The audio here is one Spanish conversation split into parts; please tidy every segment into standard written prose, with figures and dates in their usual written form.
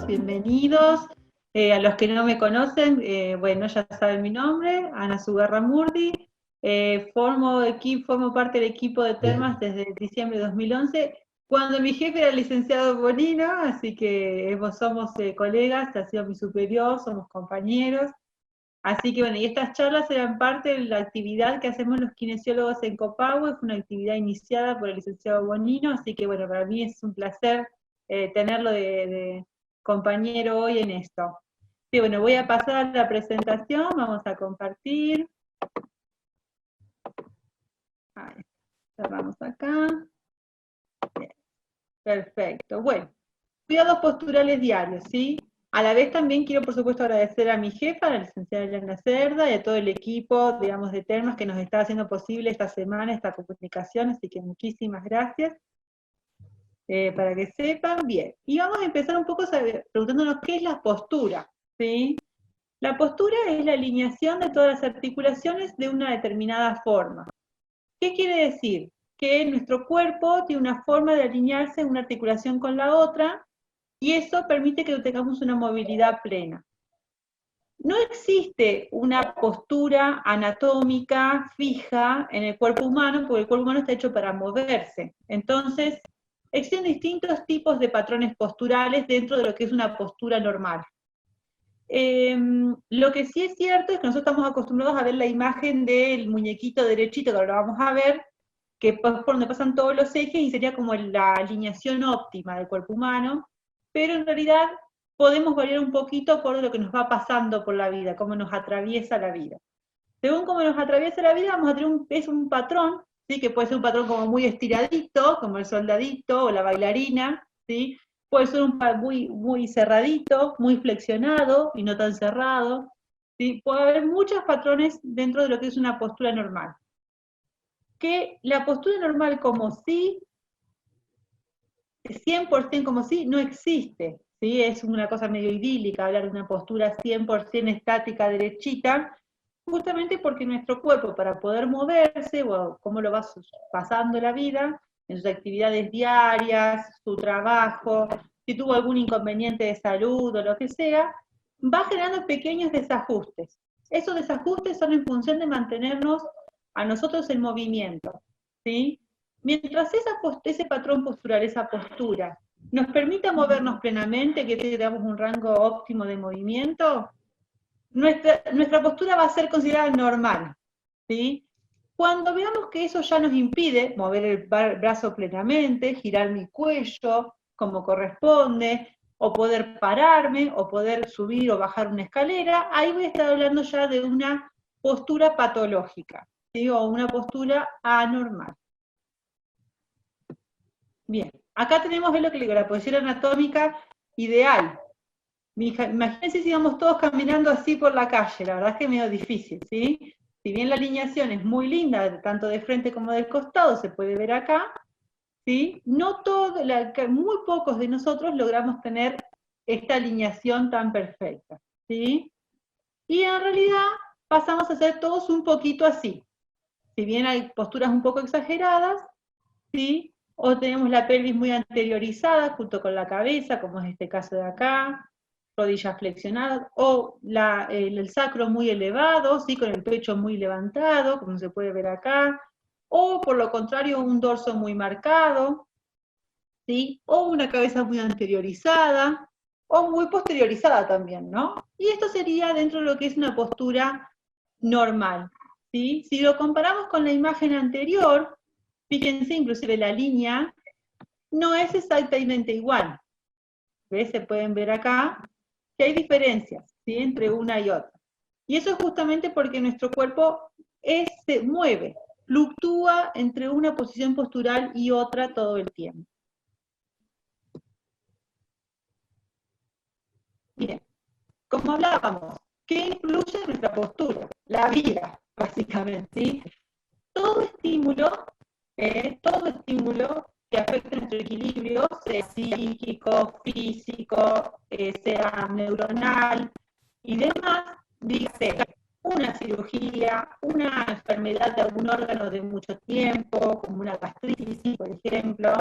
Bienvenidos. A los que no me conocen, bueno, ya saben mi nombre, Ana Zugarramurdi. Formo parte del equipo de Termas desde diciembre de 2011, cuando mi jefe era el licenciado Bonino, así que somos colegas, ha sido mi superior, somos compañeros. Así que bueno, y estas charlas eran parte de la actividad que hacemos los kinesiólogos en Copahue, fue una actividad iniciada por el licenciado Bonino, así que bueno, para mí es un placer tenerlo de compañero hoy en esto. Sí, bueno, voy a pasar la presentación, vamos a compartir. Ahí, cerramos acá. Bien, perfecto. Bueno, cuidados posturales diarios, ¿sí? A la vez también quiero, por supuesto, agradecer a mi jefa, la licenciada Elena Cerda, y a todo el equipo, digamos, de Termas que nos está haciendo posible esta semana, esta comunicación, así que muchísimas gracias. Para que sepan bien. Y vamos a empezar un poco preguntándonos qué es la postura, ¿sí? La postura es la alineación de todas las articulaciones de una determinada forma. ¿Qué quiere decir? Que nuestro cuerpo tiene una forma de alinearse una articulación con la otra, y eso permite que tengamos una movilidad plena. No existe una postura anatómica fija en el cuerpo humano, porque el cuerpo humano está hecho para moverse. Entonces, existen distintos tipos de patrones posturales dentro de lo que es una postura normal. Lo que sí es cierto es que nosotros estamos acostumbrados a ver la imagen del muñequito derechito, que ahora lo vamos a ver, que es por donde pasan todos los ejes y sería como la alineación óptima del cuerpo humano, pero en realidad podemos variar un poquito por lo que nos va pasando por la vida, cómo nos atraviesa la vida. Según cómo nos atraviesa la vida, vamos a tener un patrón, ¿sí? Que puede ser un patrón como muy estiradito, como el soldadito o la bailarina, ¿sí? Puede ser un muy cerradito, muy flexionado y no tan cerrado, ¿sí? Puede haber muchos patrones dentro de lo que es una postura normal. Que la postura normal como sí, 100% como sí, no existe, ¿sí? Es una cosa medio idílica hablar de una postura 100% estática, derechita, justamente porque nuestro cuerpo, para poder moverse, o cómo lo va pasando la vida, en sus actividades diarias, su trabajo, si tuvo algún inconveniente de salud o lo que sea, va generando pequeños desajustes. Esos desajustes son en función de mantenernos a nosotros en movimiento, ¿sí? Mientras ese patrón postural, esa postura, nos permita movernos plenamente, que tengamos un rango óptimo de movimiento, nuestra postura va a ser considerada normal, ¿sí? Cuando veamos que eso ya nos impide mover el brazo plenamente, girar mi cuello como corresponde, o poder pararme, o poder subir o bajar una escalera, ahí voy a estar hablando ya de una postura patológica, ¿sí? O una postura anormal. Bien, acá tenemos lo que le digo, la posición anatómica ideal. Imagínense si íbamos todos caminando así por la calle, la verdad es que es medio difícil, ¿sí? Si bien la alineación es muy linda, tanto de frente como del costado, se puede ver acá, ¿sí? No muy pocos de nosotros logramos tener esta alineación tan perfecta, ¿sí? Y en realidad pasamos a ser todos un poquito así. Si bien hay posturas un poco exageradas, ¿sí? O tenemos la pelvis muy anteriorizada junto con la cabeza, como es este caso de acá, rodillas flexionadas, o el sacro muy elevado, ¿sí? Con el pecho muy levantado, como se puede ver acá, o por lo contrario un dorso muy marcado, ¿sí? O una cabeza muy anteriorizada, o muy posteriorizada también, ¿no? Y esto sería dentro de lo que es una postura normal, ¿sí? Si lo comparamos con la imagen anterior, fíjense, inclusive la línea no es exactamente igual. ¿Ves? Se pueden ver acá que hay diferencias, ¿sí? Entre una y otra. Y eso es justamente porque nuestro cuerpo se mueve, fluctúa entre una posición postural y otra todo el tiempo. Bien, como hablábamos, ¿qué influye en nuestra postura? La vida, básicamente, ¿sí? Todo estímulo que afecte nuestro equilibrio, sea psíquico, físico, sea neuronal y demás, dice, una cirugía, una enfermedad de algún órgano de mucho tiempo, como una gastritis, por ejemplo,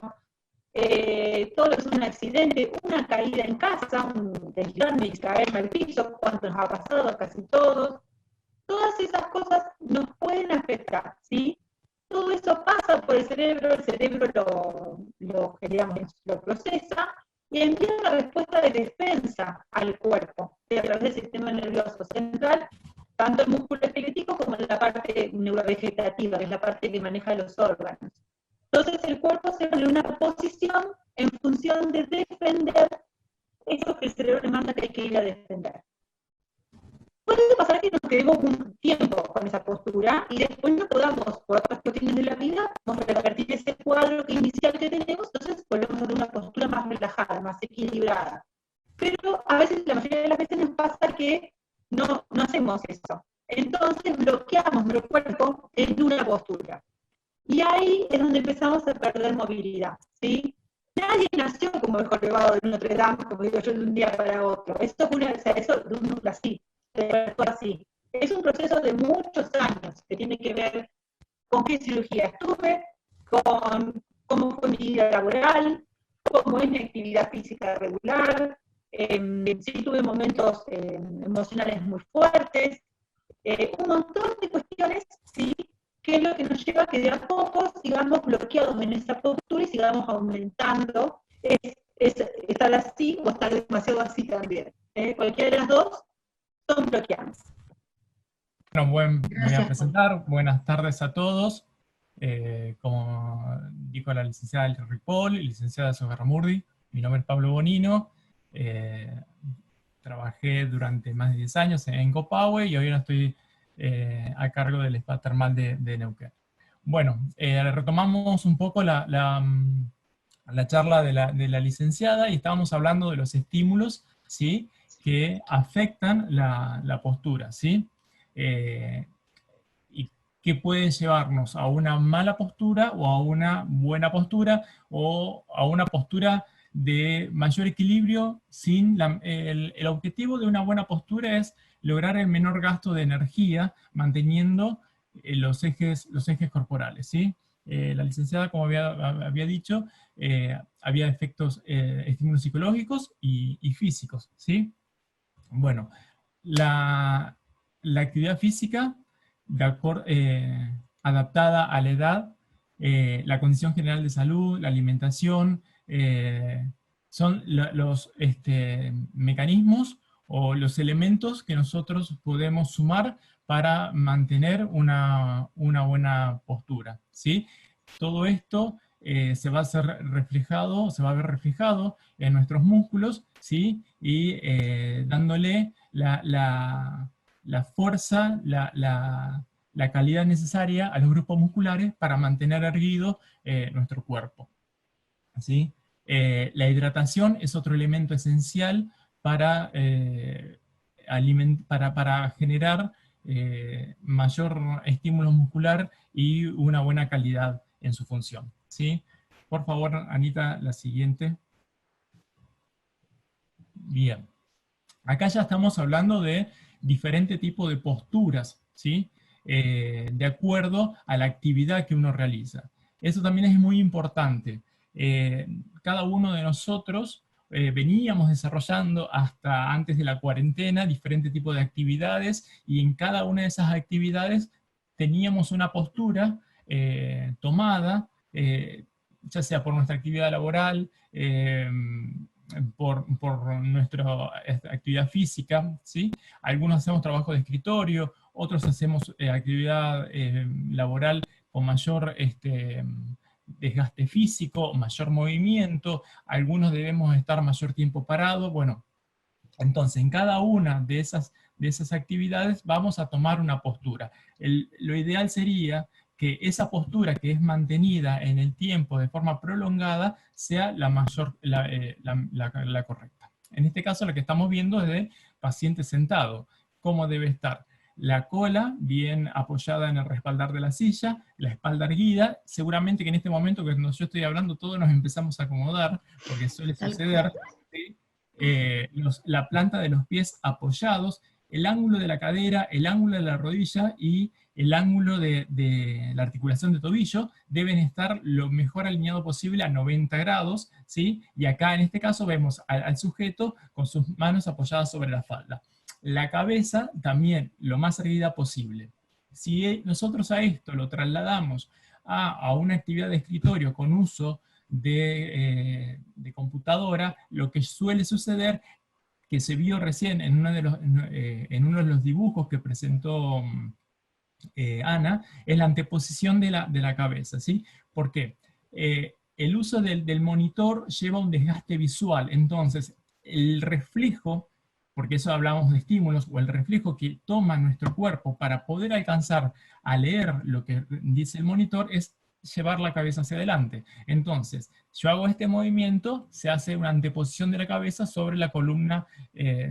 todo lo que es un accidente, una caída en casa, un deslizarme y caerme al piso, cuánto nos ha pasado a casi todos. Todas esas cosas nos pueden afectar, ¿sí? Todo eso pasa por el cerebro lo procesa y envía una respuesta de defensa al cuerpo, a través del sistema nervioso central, tanto el músculo esquelético como la parte neurovegetativa, que es la parte que maneja los órganos. Entonces el cuerpo se pone en una posición en función de defender eso que el cerebro le manda que hay que ir a defender. Puede pasar que nos quedemos un tiempo con esa postura y después no podamos, por otras cuestiones de la vida, vamos a revertir ese cuadro inicial que tenemos, entonces volvemos a una postura más relajada, más equilibrada. Pero a veces, la mayoría de las veces nos pasa que no hacemos eso. Entonces bloqueamos nuestro cuerpo en una postura. Y ahí es donde empezamos a perder movilidad, ¿sí? Nadie nació como el jorobado de Notre Dame, como digo yo, de un día para otro. Esto es eso de un así, así. Es un proceso de muchos años que tiene que ver con qué cirugía estuve, con cómo fue mi vida laboral, cómo es mi actividad física regular, si tuve momentos emocionales muy fuertes, un montón de cuestiones, ¿sí? Que es lo que nos lleva a que de a poco sigamos bloqueados en esa postura y sigamos aumentando estar así o estar demasiado así también. Cualquiera de las dos son bloqueantes. Bueno, me voy a presentar. Buenas tardes a todos. Como dijo la licenciada Ripoll, licenciada Sogarramurdi, mi nombre es Pablo Bonino. Trabajé durante más de 10 años en Copahue y hoy no estoy a cargo del spa termal de Neuquén. Bueno, retomamos un poco la charla de la licenciada y estábamos hablando de los estímulos, ¿sí?, que afectan la postura, ¿sí? Y que puede llevarnos a una mala postura o a una buena postura o a una postura de mayor equilibrio. El objetivo de una buena postura es lograr el menor gasto de energía manteniendo los ejes corporales, ¿sí? La licenciada, como había dicho, había efectos, estímulos psicológicos y físicos, ¿sí? Bueno, la actividad física adaptada a la edad, la condición general de salud, la alimentación, son los mecanismos o los elementos que nosotros podemos sumar para mantener una buena postura, ¿sí? Todo esto se va a ver reflejado en nuestros músculos, ¿sí? Y dándole la fuerza, la calidad necesaria a los grupos musculares para mantener erguido nuestro cuerpo, ¿sí? La hidratación es otro elemento esencial para generar mayor estímulo muscular y una buena calidad en su función, ¿sí? Por favor, Anita, la siguiente. Bien. Acá ya estamos hablando de diferente tipo de posturas, ¿sí? De acuerdo a la actividad que uno realiza. Eso también es muy importante. Cada uno de nosotros veníamos desarrollando hasta antes de la cuarentena diferentes tipos de actividades y en cada una de esas actividades teníamos una postura tomada, ya sea por nuestra actividad laboral, por nuestra actividad física, ¿sí? Algunos hacemos trabajo de escritorio, otros hacemos actividad laboral con mayor desgaste físico, mayor movimiento, algunos debemos estar mayor tiempo parados. Bueno, entonces en cada una de esas actividades vamos a tomar una postura. Lo ideal sería que esa postura que es mantenida en el tiempo de forma prolongada sea la correcta. En este caso lo que estamos viendo es de paciente sentado. ¿Cómo debe estar? La cola bien apoyada en el respaldar de la silla, la espalda erguida. Seguramente que en este momento que yo estoy hablando todos nos empezamos a acomodar, porque suele suceder, ¿sí? La planta de los pies apoyados, el ángulo de la cadera, el ángulo de la rodilla y el ángulo de la articulación de tobillo deben estar lo mejor alineado posible a 90 grados, ¿sí? Y acá en este caso vemos al sujeto con sus manos apoyadas sobre la falda. La cabeza también lo más erguida posible. Si nosotros a esto lo trasladamos a una actividad de escritorio con uso de computadora, lo que suele suceder, que se vio recién en uno de los dibujos que presentó Ana, es la anteposición de la cabeza, ¿sí? ¿Por qué? El uso del monitor lleva un desgaste visual, entonces el reflejo, porque eso hablamos de estímulos, o el reflejo que toma nuestro cuerpo para poder alcanzar a leer lo que dice el monitor es llevar la cabeza hacia adelante. Entonces, yo hago este movimiento, se hace una anteposición de la cabeza sobre la columna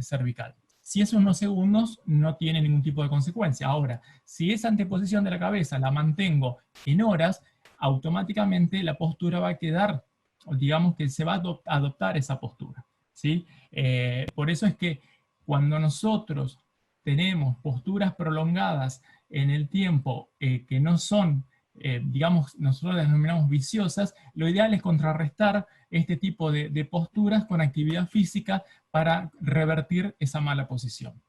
cervical. Si es unos segundos, no tiene ningún tipo de consecuencia. Ahora, si esa anteposición de la cabeza la mantengo en horas, automáticamente la postura va a quedar, digamos que se va a adoptar esa postura, ¿sí? Por eso es que cuando nosotros tenemos posturas prolongadas en el tiempo que no son, digamos, nosotros las denominamos viciosas, lo ideal es contrarrestar este tipo de posturas con actividad física para revertir esa mala posición.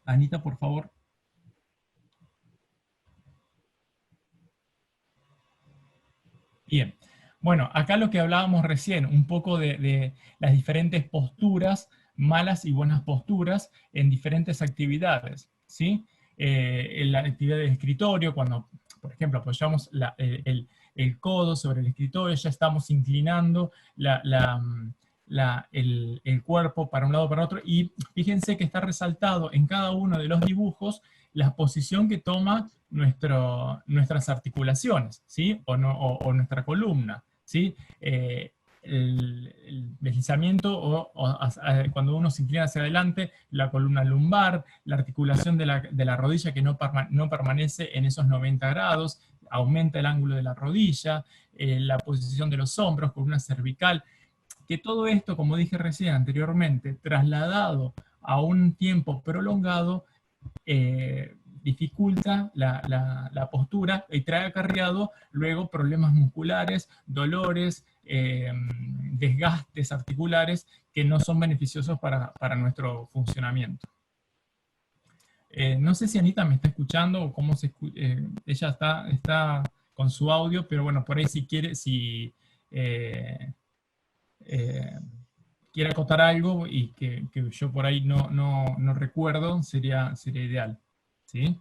Anita, por favor. Bien. Bueno, acá lo que hablábamos recién, un poco de las diferentes posturas, malas y buenas posturas en diferentes actividades, ¿sí? En la actividad de escritorio, cuando, por ejemplo, apoyamos el codo sobre el escritorio, ya estamos inclinando el cuerpo para un lado o para otro, y fíjense que está resaltado en cada uno de los dibujos la posición que toma nuestras articulaciones, ¿sí? O nuestra columna, ¿sí? El deslizamiento cuando uno se inclina hacia adelante, la columna lumbar, la articulación de la rodilla que no permanece en esos 90 grados, aumenta el ángulo de la rodilla, la posición de los hombros, columna cervical, que todo esto, como dije recién anteriormente, trasladado a un tiempo prolongado, dificulta la postura y trae acarreado luego problemas musculares, dolores, desgastes articulares que no son beneficiosos para nuestro funcionamiento. No sé si Anita me está escuchando o cómo ella está con su audio, pero bueno, por ahí si quiere, quiere acotar algo y que yo por ahí no recuerdo, sería ideal. ¿Sí?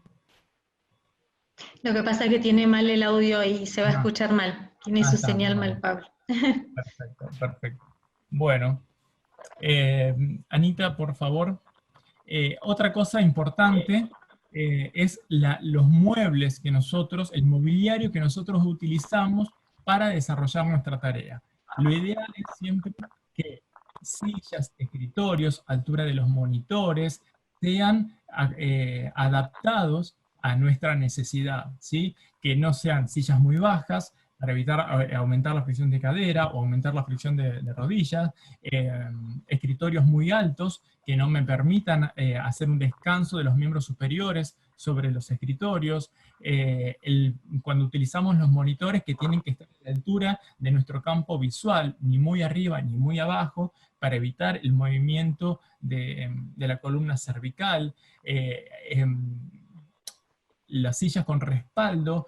Lo que pasa es que tiene mal el audio y se va a escuchar mal. Tiene su señal mal, Pablo. Perfecto, perfecto. Bueno, Anita, por favor. Otra cosa importante es los muebles que nosotros, el mobiliario que nosotros utilizamos para desarrollar nuestra tarea. Lo ideal es siempre que sillas, escritorios, altura de los monitores, sean adaptados a nuestra necesidad, ¿sí? Que no sean sillas muy bajas para evitar aumentar la fricción de cadera o aumentar la fricción de rodillas, escritorios muy altos que no me permitan hacer un descanso de los miembros superiores sobre los escritorios, cuando utilizamos los monitores que tienen que estar a la altura de nuestro campo visual, ni muy arriba ni muy abajo, para evitar el movimiento de la columna cervical, las sillas con el respaldo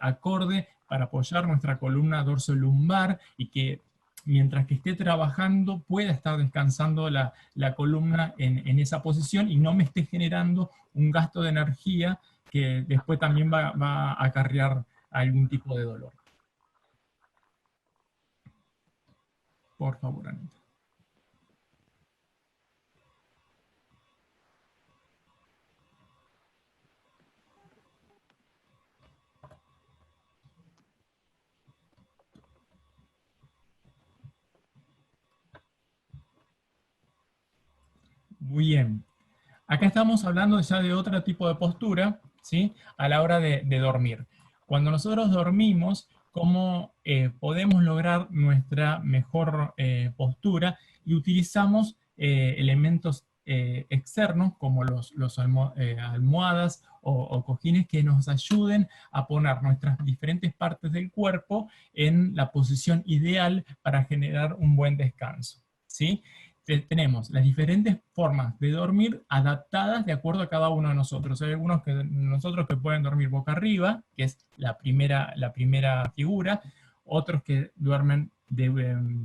acorde para apoyar nuestra columna dorso-lumbar y que mientras que esté trabajando pueda estar descansando la columna en esa posición y no me esté generando un gasto de energía que después también va a acarrear algún tipo de dolor. Por favor, Anita. Muy bien. Acá estamos hablando ya de otro tipo de postura, ¿sí? A la hora de dormir. Cuando nosotros dormimos, ¿cómo podemos lograr nuestra mejor postura? Y utilizamos elementos externos, como los almohadas o cojines que nos ayuden a poner nuestras diferentes partes del cuerpo en la posición ideal para generar un buen descanso, ¿sí? Tenemos las diferentes formas de dormir adaptadas de acuerdo a cada uno de nosotros. Hay algunos que nosotros que pueden dormir boca arriba, que es la primera figura, otros que duermen de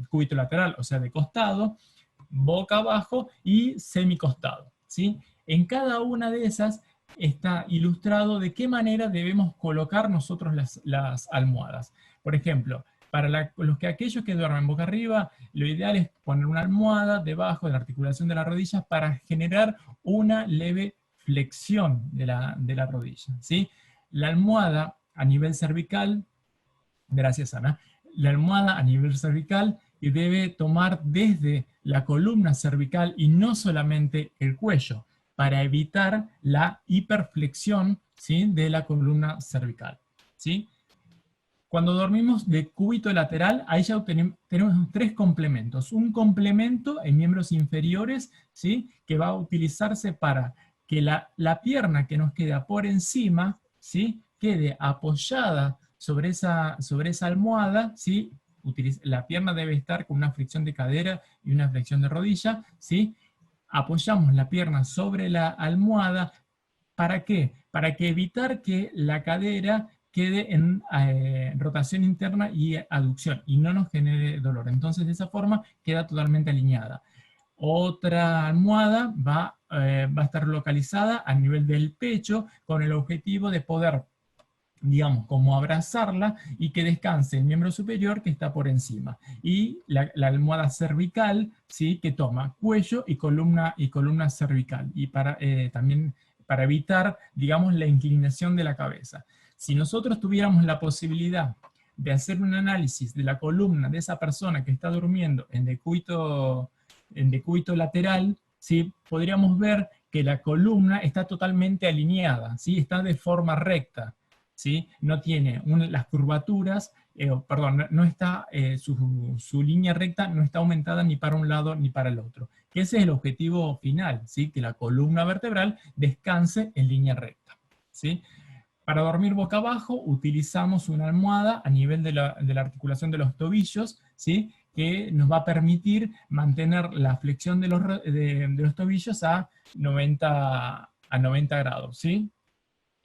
cúbito lateral, o sea, de costado, boca abajo y semicostado, ¿sí? En cada una de esas está ilustrado de qué manera debemos colocar nosotros las almohadas. Por ejemplo, para aquellos que duermen boca arriba, lo ideal es poner una almohada debajo de la articulación de la rodilla para generar una leve flexión de la rodilla, ¿sí? La almohada a nivel cervical, gracias Ana, la almohada a nivel cervical debe tomar desde la columna cervical y no solamente el cuello, para evitar la hiperflexión, ¿sí?, de la columna cervical, ¿sí? Cuando dormimos de cúbito lateral, ahí ya tenemos tres complementos. Un complemento en miembros inferiores, ¿sí?, que va a utilizarse para que la pierna que nos queda por encima, ¿sí?, quede apoyada sobre esa almohada, ¿sí? La pierna debe estar con una flexión de cadera y una flexión de rodilla, ¿sí? Apoyamos la pierna sobre la almohada. ¿Para qué? Para que evitar que la cadera quede en rotación interna y aducción y no nos genere dolor. Entonces de esa forma queda totalmente alineada. Otra almohada va a estar localizada a nivel del pecho con el objetivo de poder, digamos, como abrazarla y que descanse el miembro superior que está por encima. Y la almohada cervical, ¿sí?, que toma cuello y columna cervical. Y también para evitar, digamos, la inclinación de la cabeza. Si nosotros tuviéramos la posibilidad de hacer un análisis de la columna de esa persona que está durmiendo en decúbito lateral, ¿sí?, podríamos ver que la columna está totalmente alineada, ¿sí?, está de forma recta, ¿sí? No tiene las curvaturas, no está, su línea recta no está aumentada ni para un lado ni para el otro. Que ese es el objetivo final, ¿sí?, que la columna vertebral descanse en línea recta, ¿sí? Para dormir boca abajo utilizamos una almohada a nivel de la articulación de los tobillos, ¿sí?, que nos va a permitir mantener la flexión de los tobillos a 90 grados, ¿sí?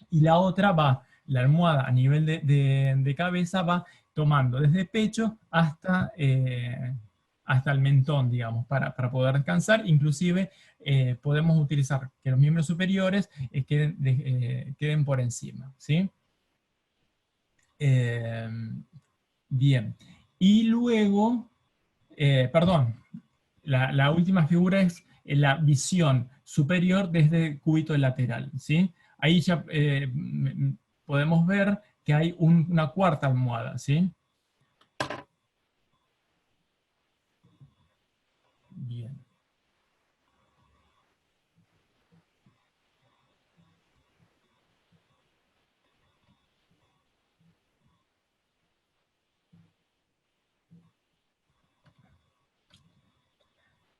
Y la otra la almohada a nivel de cabeza va tomando desde pecho hasta el mentón, digamos, para poder descansar. Inclusive podemos utilizar que los miembros superiores queden por encima, ¿sí? Bien. Y luego, la última figura es la visión superior desde el cúbito lateral, ¿sí? Ahí ya podemos ver que hay una cuarta almohada, ¿sí? Bien.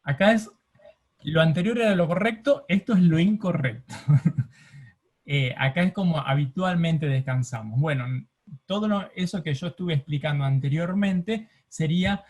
Acá lo anterior era lo correcto, esto es lo incorrecto. Acá es como habitualmente descansamos. Bueno, todo eso que yo estuve explicando anteriormente sería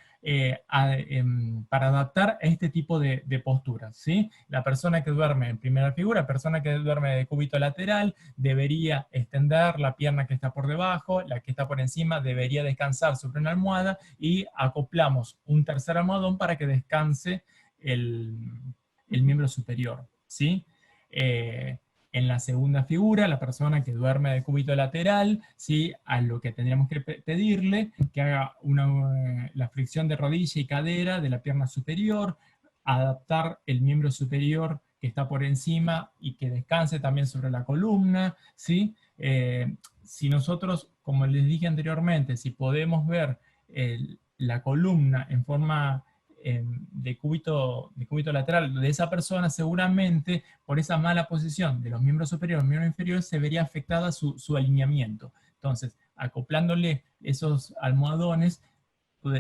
para adaptar a este tipo de posturas, ¿sí? La persona que duerme en primera figura, la persona que duerme de cúbito lateral, debería extender la pierna que está por debajo, la que está por encima debería descansar sobre una almohada y acoplamos un tercer almohadón para que descanse el miembro superior, ¿sí? En la segunda figura, la persona que duerme de cúbito lateral, ¿sí?, a lo que tendríamos que pedirle que haga la flexión de rodilla y cadera de la pierna superior, adaptar el miembro superior que está por encima y que descanse también sobre la columna, ¿sí? Si nosotros, como les dije anteriormente, si podemos ver la columna en forma de cúbito lateral de esa persona, seguramente por esa mala posición de los miembros superiores y los miembros inferiores se vería afectada su alineamiento. Entonces, acoplándole esos almohadones,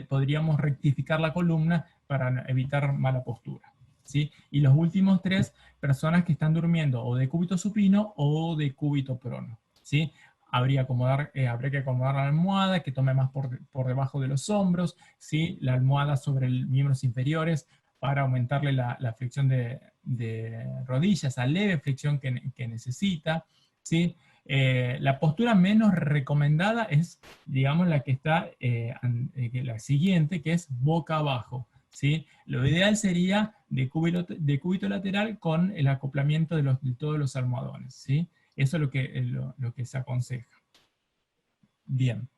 podríamos rectificar la columna para evitar mala postura, ¿sí? Y los últimos 3, personas que están durmiendo o de cúbito supino o de cúbito prono, ¿sí? Habría que acomodar la almohada, que tome más por debajo de los hombros, ¿sí? La almohada sobre los miembros inferiores para aumentarle la flexión de rodillas, esa leve flexión que necesita, ¿sí? La postura menos recomendada es, digamos, la que está, la siguiente, que es boca abajo, ¿sí? Lo ideal sería de cúbito lateral con el acoplamiento de todos los almohadones, ¿sí? Eso es lo que se aconseja. Bien.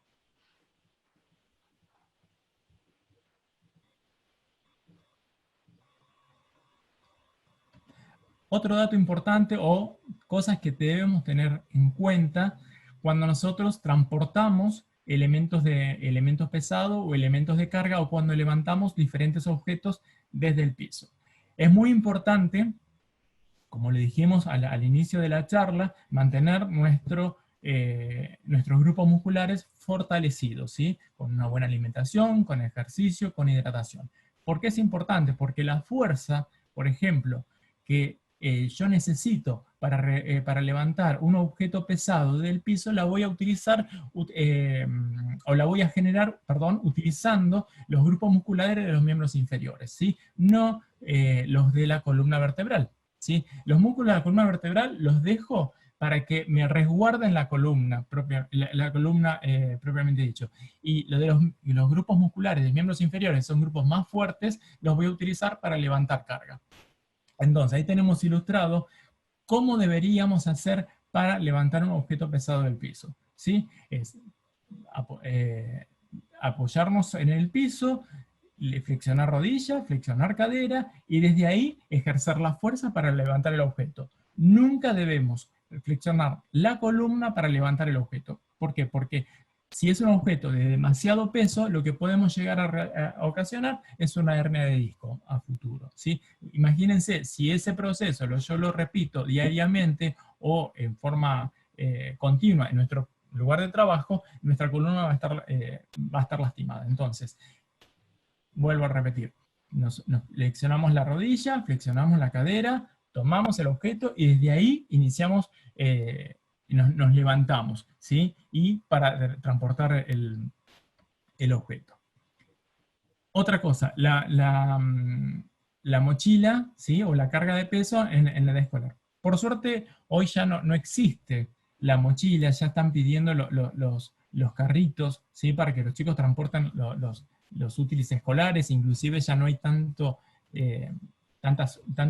Otro dato importante o cosas que debemos tener en cuenta cuando nosotros transportamos elementos pesados o elementos de carga o cuando levantamos diferentes objetos desde el piso. Es muy importante, como le dijimos al inicio de la charla, mantener nuestros grupos musculares fortalecidos, ¿sí? Con una buena alimentación, con ejercicio, con hidratación. ¿Por qué es importante? Porque la fuerza, por ejemplo, que yo necesito para levantar un objeto pesado del piso, la voy a utilizar, o la voy a generar, perdón, utilizando los grupos musculares de los miembros inferiores, ¿sí? No los de la columna vertebral, ¿sí? Los músculos de la columna vertebral los dejo para que me resguarden la columna, propiamente dicho. Y lo de los grupos musculares de miembros inferiores, son grupos más fuertes, los voy a utilizar para levantar carga. Entonces, ahí tenemos ilustrado cómo deberíamos hacer para levantar un objeto pesado del piso, ¿sí? Es apoyarnos en el piso, flexionar rodilla, flexionar cadera, y desde ahí ejercer la fuerza para levantar el objeto. Nunca debemos flexionar la columna para levantar el objeto. ¿Por qué? Porque si es un objeto de demasiado peso, lo que podemos llegar a ocasionar es una hernia de disco a futuro, ¿sí? Imagínense, si ese proceso yo lo repito diariamente o en forma continua en nuestro lugar de trabajo, nuestra columna va a estar lastimada. Entonces, vuelvo a repetir, nos flexionamos la rodilla, flexionamos la cadera, tomamos el objeto y desde ahí iniciamos, nos levantamos, ¿sí? Y para transportar el objeto. Otra cosa, la mochila, ¿sí? O la carga de peso en la edad escolar. Por suerte, hoy ya no existe la mochila, ya están pidiendo los carritos, ¿sí? Para que los chicos transporten los útiles escolares, inclusive ya no hay tantos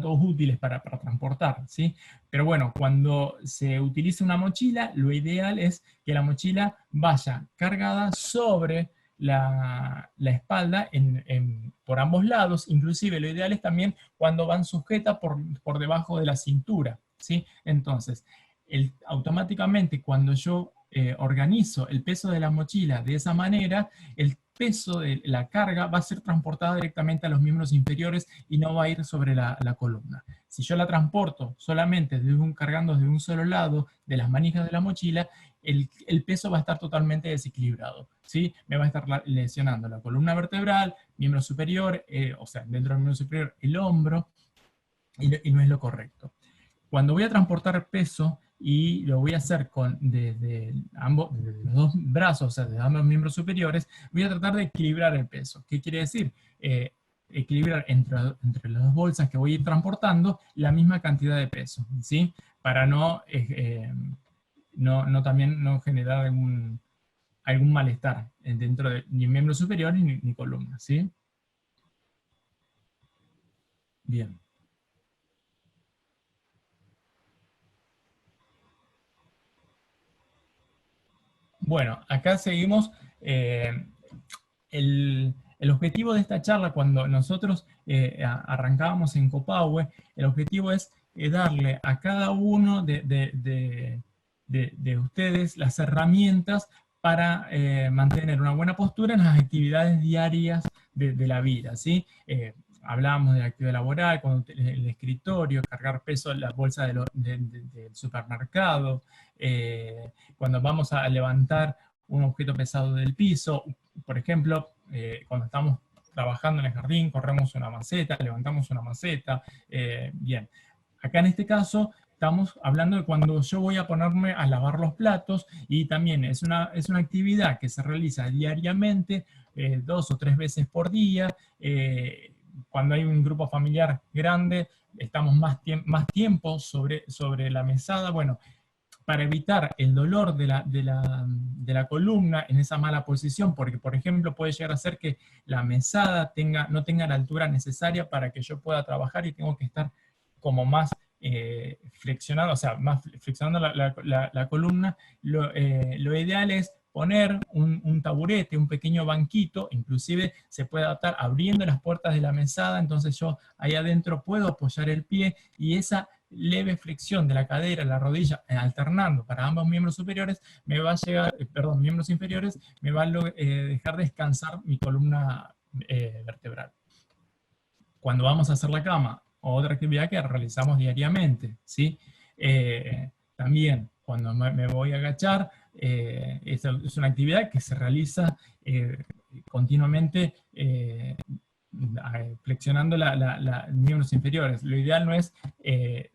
útiles para transportar, ¿sí? Pero bueno, cuando se utiliza una mochila, lo ideal es que la mochila vaya cargada sobre la espalda por ambos lados, inclusive lo ideal es también cuando van sujeta por debajo de la cintura, ¿sí? Entonces, automáticamente cuando yo organizo el peso de la mochila de esa manera, el peso de la carga va a ser transportada directamente a los miembros inferiores y no va a ir sobre la columna. Si yo la transporto solamente cargando de un solo lado de las manijas de la mochila, el peso va a estar totalmente desequilibrado, ¿sí? Me va a estar lesionando la columna vertebral, miembro superior, o sea, dentro del miembro superior, el hombro, y no es lo correcto. Cuando voy a transportar peso, y lo voy a hacer desde los dos brazos, o sea, de ambos miembros superiores, voy a tratar de equilibrar el peso. ¿Qué quiere decir? Equilibrar entre las dos bolsas que voy a ir transportando la misma cantidad de peso, ¿sí? Para también no generar algún malestar dentro de ni miembro superior ni columna, ¿sí? Bien. Bueno, acá seguimos. El objetivo de esta charla, cuando nosotros arrancábamos en Copahue, el objetivo es darle a cada uno de ustedes las herramientas para mantener una buena postura en las actividades diarias de la vida, ¿sí? Hablábamos de la actividad laboral, el escritorio, cargar peso, las bolsas del supermercado, cuando vamos a levantar un objeto pesado del piso, por ejemplo, cuando estamos trabajando en el jardín, corremos una maceta, levantamos una maceta, bien. Acá en este caso estamos hablando de cuando yo voy a ponerme a lavar los platos, y también es una actividad que se realiza diariamente, 2 o 3 veces por día. Cuando hay un grupo familiar grande, estamos más tiempo sobre la mesada, bueno, para evitar el dolor de la columna en esa mala posición, porque por ejemplo puede llegar a ser que la mesada no tenga la altura necesaria para que yo pueda trabajar, y tengo que estar como más flexionado, o sea, más flexionando la columna. Lo ideal es poner un taburete, un pequeño banquito, inclusive se puede adaptar abriendo las puertas de la mesada, entonces yo ahí adentro puedo apoyar el pie, y esa leve flexión de la cadera, la rodilla, alternando para ambos miembros superiores, me va a llegar, miembros inferiores, me va a dejar descansar mi columna vertebral. Cuando vamos a hacer la cama, o otra actividad que realizamos diariamente, ¿sí? También, cuando me voy a agachar, es una actividad que se realiza continuamente, flexionando miembros inferiores. Lo ideal no es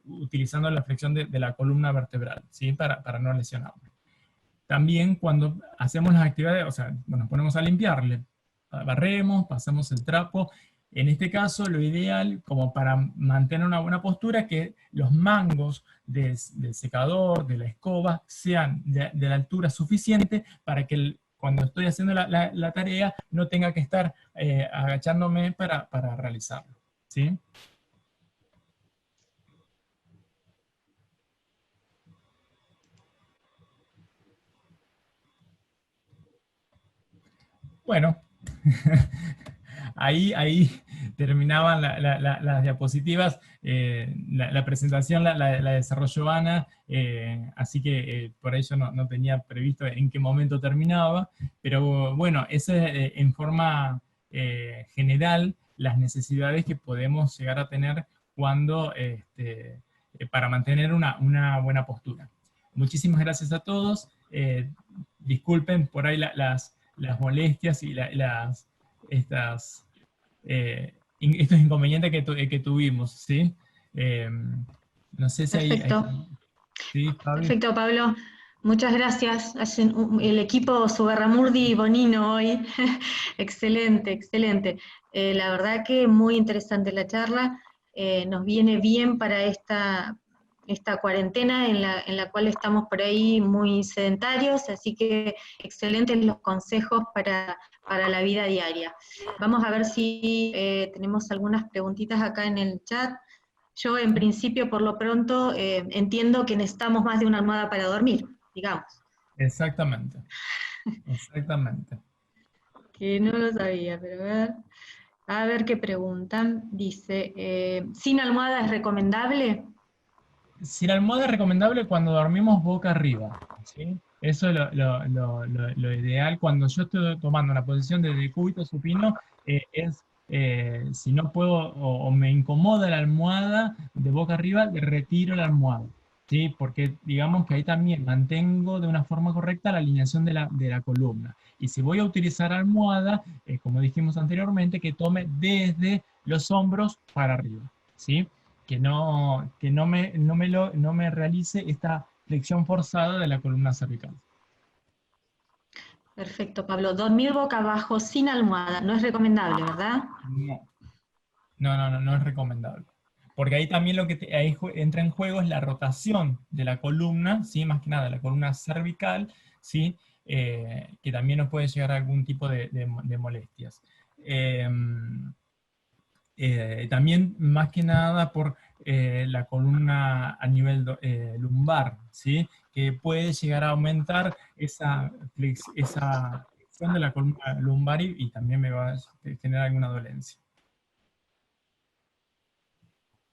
utilizando la flexión de la columna vertebral, ¿sí? Para no lesionarme. También cuando hacemos las actividades, o sea, nos ponemos a limpiarle, barremos, pasamos el trapo. En este caso, lo ideal, como para mantener una buena postura, que los mangos del secador, de la escoba, sean de la altura suficiente para que cuando estoy haciendo la tarea no tenga que estar agachándome para realizarlo, ¿sí? Bueno, ahí terminaban las diapositivas. La presentación la desarrolló Ana, así que por ello no tenía previsto en qué momento terminaba, pero bueno, esa es en forma general las necesidades que podemos llegar a tener cuando, para mantener una buena postura. Muchísimas gracias a todos. Disculpen por ahí las molestias y estos inconvenientes que tuvimos, ¿sí? No sé si Perfecto. ¿Sí, Fabi? Perfecto, Pablo. Muchas gracias. Hacen el equipo Sugarramurdi y Bonino hoy. Excelente, excelente. La verdad que muy interesante la charla. Nos viene bien para esta cuarentena en la cual estamos por ahí muy sedentarios, así que excelentes los consejos para la vida diaria. Vamos a ver si tenemos algunas preguntitas acá en el chat. Yo en principio, por lo pronto, entiendo que necesitamos más de una almohada para dormir, digamos. Exactamente, exactamente. Que no lo sabía, pero a ver qué preguntan. Dice, ¿sin almohada es recomendable? Sin almohada es recomendable cuando dormimos boca arriba, ¿sí? Eso es lo ideal. Cuando yo estoy tomando una posición de decúbito supino, si no puedo o me incomoda la almohada de boca arriba, retiro la almohada, ¿sí? Porque digamos que ahí también mantengo de una forma correcta la alineación de la columna. Y si voy a utilizar almohada, como dijimos anteriormente, que tome desde los hombros para arriba, ¿sí? Que no me realice esta flexión forzada de la columna cervical. Perfecto, Pablo. Dormir boca abajo sin almohada no es recomendable, ¿verdad? No es recomendable. Porque ahí también ahí entra en juego es la rotación de la columna, ¿sí? Más que nada la columna cervical, ¿sí? Que también nos puede llegar a algún tipo de molestias. También más que nada por la columna a nivel lumbar, ¿sí? Que puede llegar a aumentar esa flexión de la columna lumbar y también me va a generar alguna dolencia.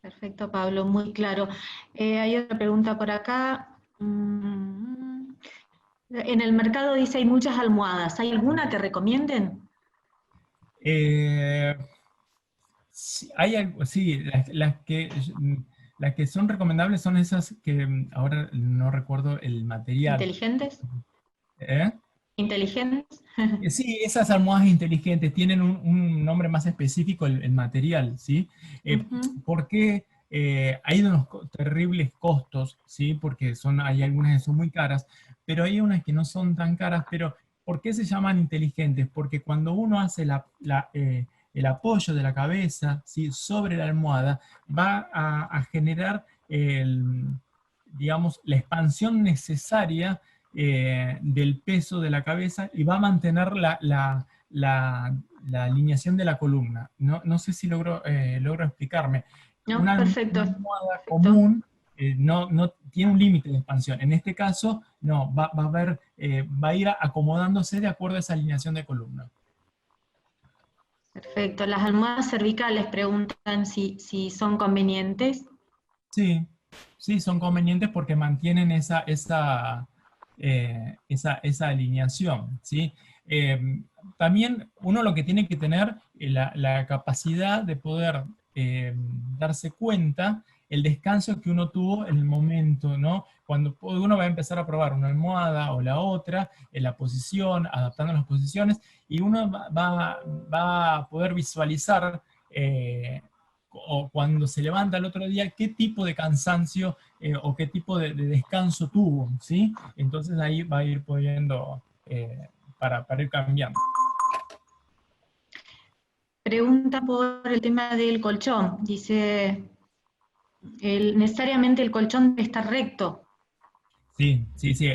Perfecto, Pablo, muy claro. Hay otra pregunta por acá. En el mercado dice hay muchas almohadas. ¿Hay alguna que recomienden? Sí, las que son recomendables son esas que ahora no recuerdo el material. ¿Inteligentes? ¿Eh? inteligentes. Sí, esas almohadas inteligentes tienen un nombre más específico, el material, ¿sí? Ujú. Porque hay unos terribles costos, ¿sí? Porque hay algunas que son muy caras, pero hay unas que no son tan caras, pero ¿por qué se llaman inteligentes? Porque cuando uno hace el apoyo de la cabeza, ¿sí? Sobre la almohada, va a generar digamos, la expansión necesaria del peso de la cabeza y va a mantener la alineación de la columna. No sé si logro explicarme. No, Una perfecto, almohada perfecto. común no tiene un límite de expansión. En este caso, no, va a ir acomodándose de acuerdo a esa alineación de columna. Perfecto. Las almohadas cervicales preguntan si son convenientes. Sí, sí, son convenientes porque mantienen esa alineación, ¿sí? También uno lo que tiene que tener la capacidad de poder darse cuenta el descanso que uno tuvo en el momento, ¿no? Cuando uno va a empezar a probar una almohada o la otra, en la posición, adaptando las posiciones, y uno va a poder visualizar o cuando se levanta el otro día, qué tipo de cansancio o qué tipo de descanso tuvo, ¿sí? Entonces ahí va a ir pudiendo para ir cambiando. Pregunta por el tema del colchón. Dice, necesariamente el colchón debe estar recto. Sí, sí, sí.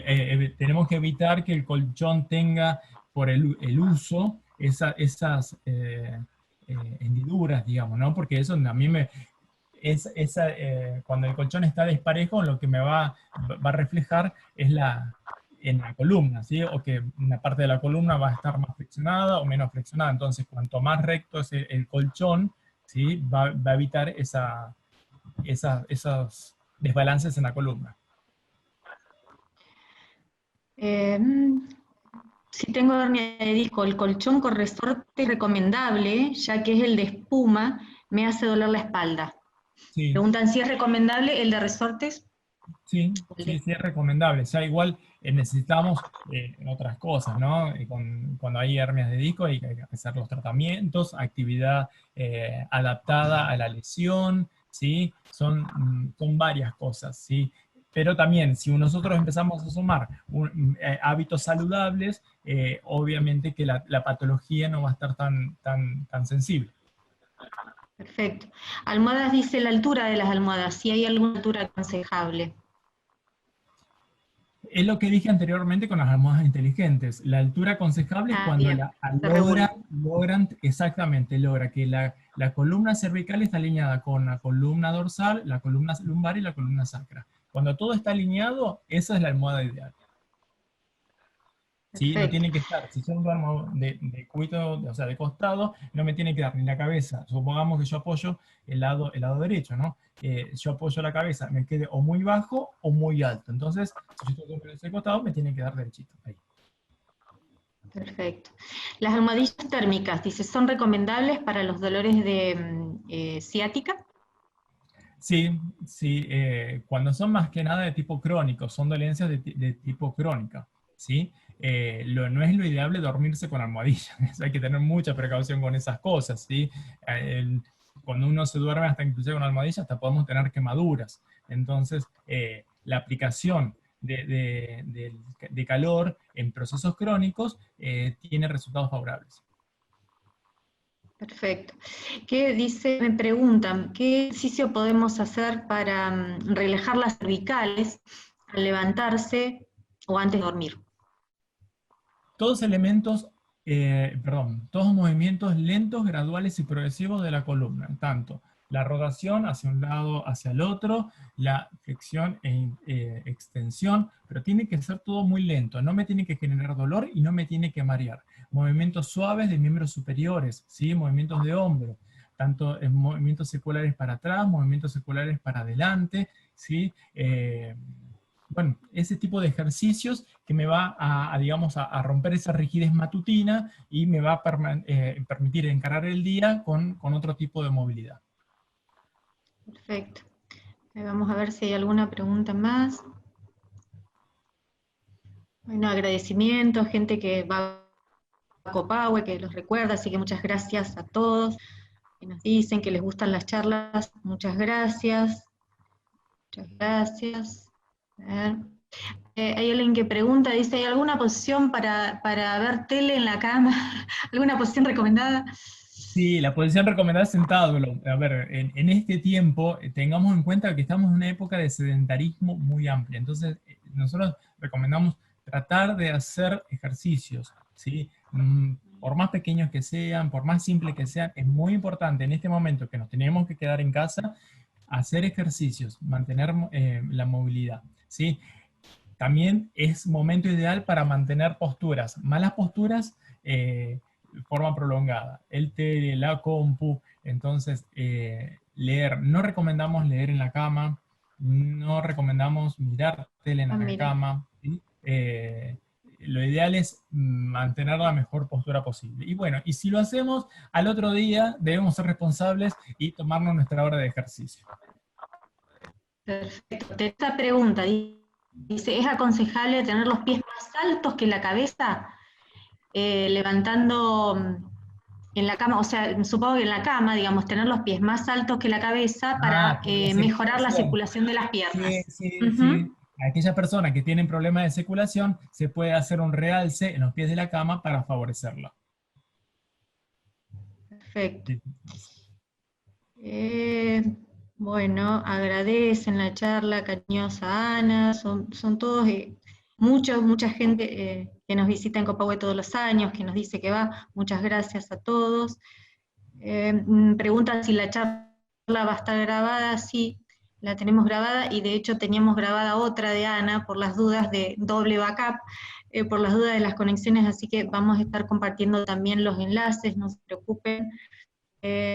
Tenemos que evitar que el colchón tenga, por el uso, esas hendiduras, digamos, ¿no? Porque eso a mí cuando el colchón está desparejo, lo que va a reflejar es en la columna, ¿sí? O que una parte de la columna va a estar más flexionada o menos flexionada. Entonces, cuanto más recto es el colchón, ¿sí? Va a evitar esos desbalances en la columna. Eh, si tengo hernia de disco, el colchón con resorte es recomendable, ya que es el de espuma, me hace doler la espalda. Sí, Preguntan si es recomendable el de resortes. sí, sí, sí es recomendable. O sea, igual necesitamos otras cosas, ¿no? Cuando hay hernias de disco hay que hacer los tratamientos, actividad adaptada a la lesión, ¿sí? Son varias cosas, ¿sí? Pero también, si nosotros empezamos a sumar hábitos saludables, obviamente que la patología no va a estar tan sensible. Perfecto. Almohadas dice la altura de las almohadas, si hay alguna altura aconsejable. Es lo que dije anteriormente con las almohadas inteligentes. La altura aconsejable es Ah, cuando bien, se regula. logra que la columna cervical está alineada con la columna dorsal, la columna lumbar y la columna sacra. Cuando todo está alineado, esa es la almohada ideal. ¿Sí? No Perfecto. tiene que estar, si yo duermo de cúbito, o sea, de costado, no me tiene que dar ni la cabeza. Supongamos que yo apoyo el lado derecho, ¿no? Yo apoyo la cabeza, me quede o muy bajo o muy alto. Entonces, si yo estoy durmiendo de costado, me tiene que dar derechito. Ahí. Perfecto. Las almohadillas térmicas, dice, ¿son recomendables para los dolores de ciática? Sí, sí, cuando son más que nada de tipo crónico, son dolencias de tipo crónica, ¿sí? No es lo ideal dormirse con almohadilla, hay que tener mucha precaución con esas cosas, ¿sí? Cuando uno se duerme hasta inclusive con almohadilla, hasta podemos tener quemaduras. Entonces, la aplicación de calor en procesos crónicos tiene resultados favorables. Perfecto. ¿Qué dice? Me preguntan, ¿qué ejercicio podemos hacer para relajar las cervicales al levantarse o antes de dormir? Todos elementos, todos movimientos lentos, graduales y progresivos de la columna, tanto la rotación hacia un lado, hacia el otro, la flexión e extensión, pero tiene que ser todo muy lento, no me tiene que generar dolor y no me tiene que marear. Movimientos suaves de miembros superiores, ¿sí? Movimientos de hombro, tanto en movimientos seculares para atrás, movimientos seculares para adelante, ¿sí? Bueno, ese tipo de ejercicios que me va digamos, a romper esa rigidez matutina y me va a permitir encarar el día con otro tipo de movilidad. Perfecto. Vamos a ver si hay alguna pregunta más. Bueno, agradecimiento, gente que va a Copahue, que los recuerda, así que muchas gracias a todos, que nos dicen que les gustan las charlas, muchas gracias. Muchas gracias. A ver. Hay alguien que pregunta, dice, ¿hay alguna posición para ver tele en la cama? ¿Alguna posición recomendada? Sí, la posición recomendada es sentado. A ver, en este tiempo tengamos en cuenta que estamos en una época de sedentarismo muy amplia. Entonces, nosotros recomendamos tratar de hacer ejercicios, ¿sí? Por más pequeños que sean, por más simples que sean, es muy importante en este momento que nos tenemos que quedar en casa, hacer ejercicios, mantener la movilidad, ¿sí? También es momento ideal para mantener posturas. Malas posturas, forma prolongada. El tele, la compu, entonces leer. No recomendamos leer en la cama, no recomendamos mirar tele en la cama, ¿sí? Lo ideal es mantener la mejor postura posible. Y bueno, y si lo hacemos, al otro día debemos ser responsables y tomarnos nuestra hora de ejercicio. Perfecto. Esta pregunta dice, ¿es aconsejable tener los pies más altos que la cabeza? Levantando en la cama, o sea, supongo que en la cama, digamos, tener los pies más altos que la cabeza para mejorar la circulación de las piernas. Sí. Aquellas personas que tienen problemas de circulación, se puede hacer un realce en los pies de la cama para favorecerlo. Perfecto. Bueno, agradecen la charla, cariñosa Ana, son todos, mucha gente que nos visita en Copahue todos los años, que nos dice que va, muchas gracias a todos. Preguntan si la charla va a estar grabada, sí, la tenemos grabada, y de hecho teníamos grabada otra de Ana, por las dudas de doble backup, por las dudas de las conexiones, así que vamos a estar compartiendo también los enlaces, no se preocupen.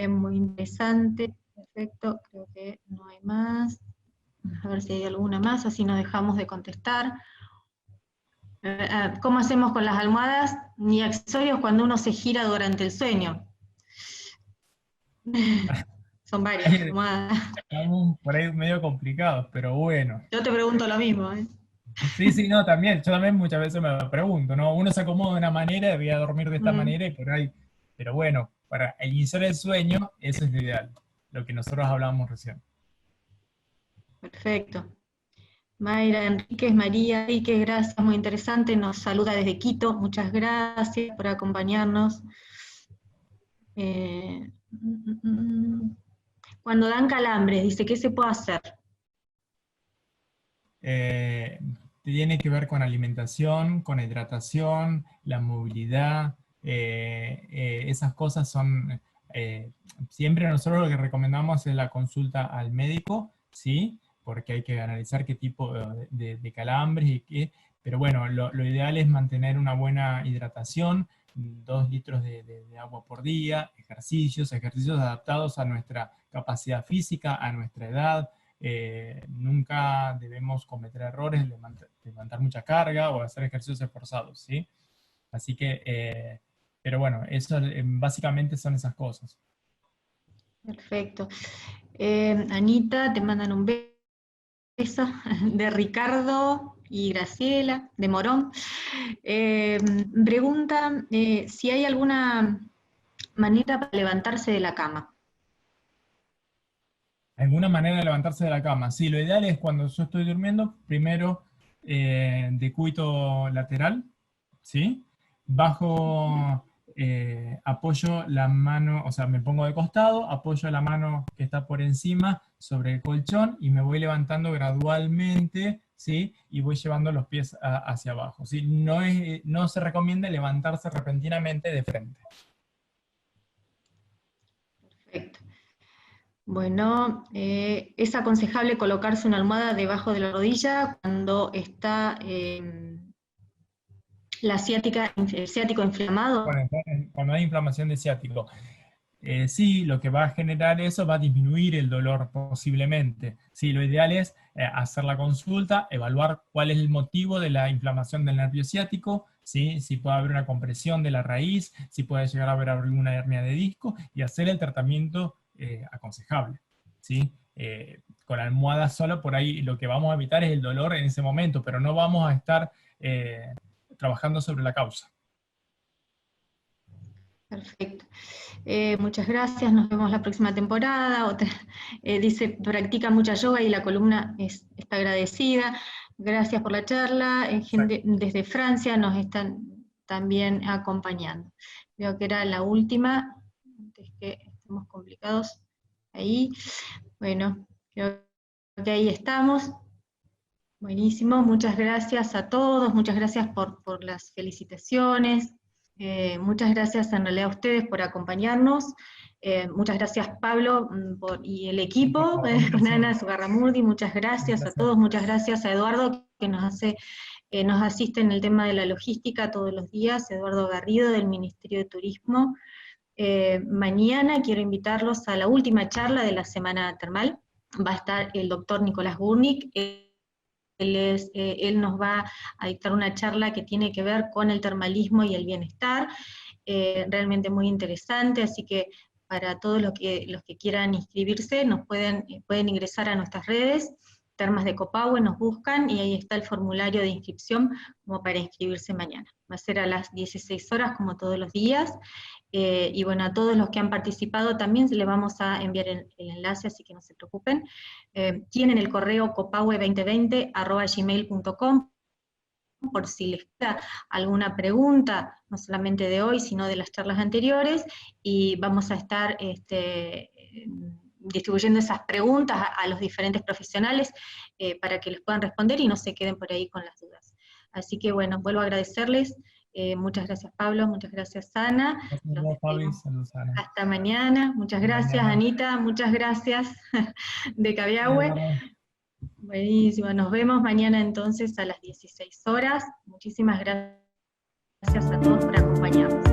Muy interesante, perfecto, creo que no hay más. A ver si hay alguna más, así nos dejamos de contestar. ¿Cómo hacemos con las almohadas y accesorios cuando uno se gira durante el sueño? Son varias almohadas. Estamos por ahí medio complicados, pero bueno. Yo te pregunto lo mismo, ¿eh? Sí, no, también. Yo también muchas veces me pregunto, ¿no? Uno se acomoda de una manera, voy a dormir de esta manera y por ahí. Pero bueno, para iniciar el sueño, eso es lo ideal, lo que nosotros hablábamos recién. Perfecto. Mayra Enríquez, María Enríquez, gracias, muy interesante, nos saluda desde Quito, muchas gracias por acompañarnos. Cuando dan calambres, dice, ¿qué se puede hacer? Tiene que ver con alimentación, con hidratación, la movilidad, esas cosas son, siempre nosotros lo que recomendamos es la consulta al médico, ¿sí? Porque hay que analizar qué tipo de calambres y qué, pero bueno, lo ideal es mantener una buena hidratación, 2 litros de agua por día, ejercicios adaptados a nuestra capacidad física, a nuestra edad. Nunca debemos cometer errores de levantar mucha carga o hacer ejercicios esforzados, ¿sí? Así que, pero bueno, eso básicamente son esas cosas. Perfecto. Anita, te mandan un beso de Ricardo y Graciela, de Morón. Pregunta si hay alguna manera para levantarse de la cama. ¿Alguna manera de levantarse de la cama? Sí, lo ideal es cuando yo estoy durmiendo, primero decúbito lateral, ¿sí? Bajo, apoyo la mano, o sea, me pongo de costado, apoyo la mano que está por encima sobre el colchón y me voy levantando gradualmente, ¿sí? Y voy llevando los pies hacia abajo, ¿sí? No se recomienda levantarse repentinamente de frente. Perfecto. Bueno, es aconsejable colocarse una almohada debajo de la rodilla cuando está el ciático inflamado. Cuando hay inflamación de ciático. Sí, lo que va a generar eso va a disminuir el dolor posiblemente. Sí, lo ideal es hacer la consulta, evaluar cuál es el motivo de la inflamación del nervio ciático, ¿sí? Si puede haber una compresión de la raíz, si puede llegar a haber alguna hernia de disco y hacer el tratamiento aconsejable, ¿sí? Con almohada solo, por ahí lo que vamos a evitar es el dolor en ese momento, pero no vamos a estar trabajando sobre la causa. Perfecto. Muchas gracias, nos vemos la próxima temporada. Dice, practica mucha yoga y la columna está agradecida. Gracias por la charla. Gente desde Francia nos están también acompañando. Veo que era la última, antes que estemos complicados ahí. Bueno, creo que ahí estamos. Buenísimo, muchas gracias a todos, muchas gracias por las felicitaciones. Muchas gracias en realidad a ustedes por acompañarnos. Muchas gracias Pablo y el equipo, Nana Zugarramurdi, muchas gracias a todos, muchas gracias a Eduardo que nos asiste en el tema de la logística todos los días, Eduardo Garrido del Ministerio de Turismo. Mañana quiero invitarlos a la última charla de la Semana Termal, va a estar el doctor Nicolás Gurnik. Él nos va a dictar una charla que tiene que ver con el termalismo y el bienestar, realmente muy interesante, así que para todos los que quieran inscribirse, pueden ingresar a nuestras redes, Termas de Copahue, nos buscan, y ahí está el formulario de inscripción como para inscribirse mañana. Va a ser a las 16 horas como todos los días, y bueno, a todos los que han participado también les vamos a enviar el enlace, así que no se preocupen. Tienen el correo copahue2020@gmail.com, por si les queda alguna pregunta, no solamente de hoy, sino de las charlas anteriores, y vamos a estar distribuyendo esas preguntas a los diferentes profesionales para que les puedan responder y no se queden por ahí con las dudas. Así que bueno, vuelvo a agradecerles. Muchas gracias Pablo, muchas gracias Ana. Gracias, Fabi. Saludos, Ana. Hasta mañana, muchas gracias Anita, muchas gracias de Cabiahue. Buenísimo, nos vemos mañana entonces a las 16 horas. Muchísimas gracias a todos por acompañarnos.